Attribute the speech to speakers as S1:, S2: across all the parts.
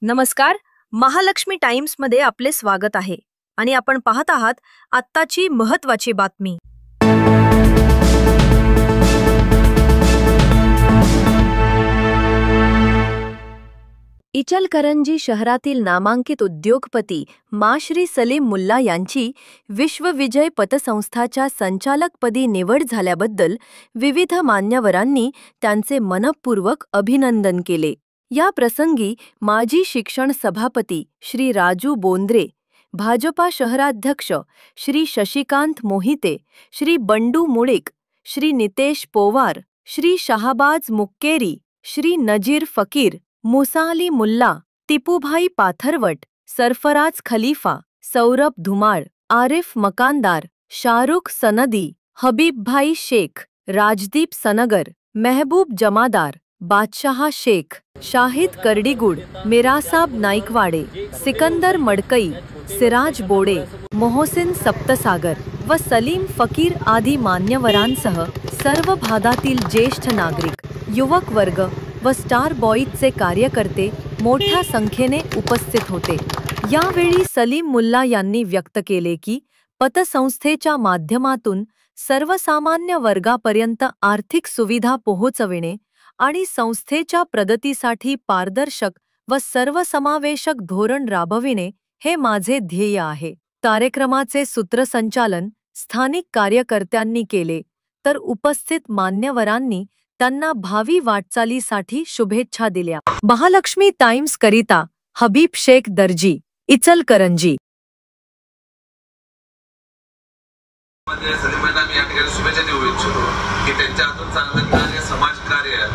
S1: नमस्कार, महालक्ष्मी टाइम्स मध्ये आपले स्वागत आहे आणि आपण पाहत आहात आत्ताची महत्त्वाची बातमी। इचलकरंजी शहरातील नामांकित उद्योगपती श्री सलीम मुल्ला यांची विश्वविजय पतसंस्थाच्या संचालकपदी निवड झाल्याबद्दल विविध मान्यवरांनी त्यांचे मनपूर्वक अभिनंदन केले। या प्रसंगी माजी शिक्षण सभापती श्री राजू बोंद्रे, भाजपा शहराध्यक्ष श्री शशिकांत मोहिते, श्री बंडू मुळीक, श्री नितेश पोवार, श्री शाहबाज मुक्केरी, श्री नजीर फकीर, मुसा अली मुल्ला, टिपूभाई पाथरवट, सरफराज खलीफा, सौरभ धुमाळ, आरिफ मकानदार, शाहरुख सनदी, हबीबभाई शेख, राजदीप सनगर, महबूब जमादार, बादशाह शेख, शाहिद कर्डीगुड, मिरासाब नाईकवाडे, सिकंदर मडकई, सिराज बोडे, मोहसिन सप्तसागर व सलीम फकीर आदी मान्यवरांसह सर्व भागातील ज्येष्ठ नागरिक, युवक वर्ग व स्टार बॉईजचे कार्यकर्ते मोठ्या संख्येने उपस्थित होते। यावेळी सलीम मुल्ला यांनी व्यक्त केले की पतसंस्थेच्या माध्यमातून सर्वसामान्य वर्गापर्यंत आर्थिक सुविधा पोहोचविणे आणि संस्थेच्या प्रगतीसाठी पारदर्शक व सर्वसमावेशक धोरण राबविणे हे माझे ध्येय आहे। कार्यक्रमाचे सूत्रसंचालन स्थानिक कार्यकर्त्यांनी केले तर उपस्थित मान्यवरांनी त्यांना भावी वाटचालीसाठी शुभेच्छा दिल्या। महालक्ष्मी टाइम्स करिता हबीब शेख दर्जी, इचलकरंजी।
S2: शुभेच्छा देऊ इच्छितो की त्यांच्या हातून चांगलं कार्य, समाजकार्य,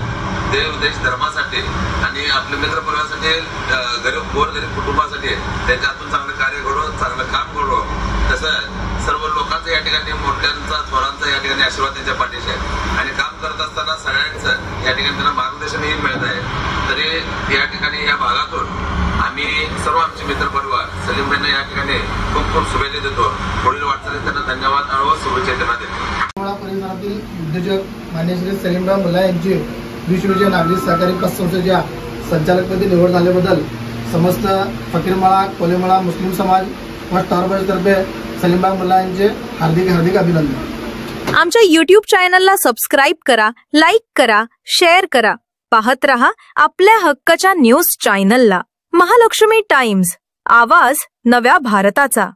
S2: देश धर्मासाठी आणि आपल्या मित्र परिवारासाठी, गोरगरीब कुटुंबासाठी त्यांच्या हातून चांगलं कार्य घडो, चांगलं काम घडो। तसं सर्व लोकांचा या ठिकाणी, मोठ्यांचा, थोरांचा या ठिकाणी आशीर्वाद त्यांच्या पाठीशी आहे आणि काम करत असताना सगळ्यांचं या ठिकाणी त्यांना मार्गदर्शनही मिळत आहे। तरी या ठिकाणी या भागातून आम्ही सर्व आमचे मित्र परिवार सलीम भाईंना या ठिकाणी खूप खूप शुभेच्छा देतो। पुढील वाटचालीस त्यांना धन्यवाद आणि शुभेच्छा त्यांना देतो।
S3: परिसरातील उद्योजक माननीय श्री सलीमभाई मुल्ला यांची विश्वविजय नागरी सहकारी पतसंस्थेच्या संचालकपदी निवड झाल्याबद्दल समस्त फकीरमाळा, कोलेमाळा मुस्लिम समाज व स्टार बॉईजतर्फे सलीमभाई मुल्ला यांचे हार्दिक हार्दिक अभिनंदन।
S1: आमच्या YouTube चॅनलला सबस्क्राइब करा, लाईक करा, शेअर करा। पाहत रहा आपल्या हक्काच्या न्यूज चॅनलला। महालक्ष्मी टाइम्स, आवाज नव्या भारताचा।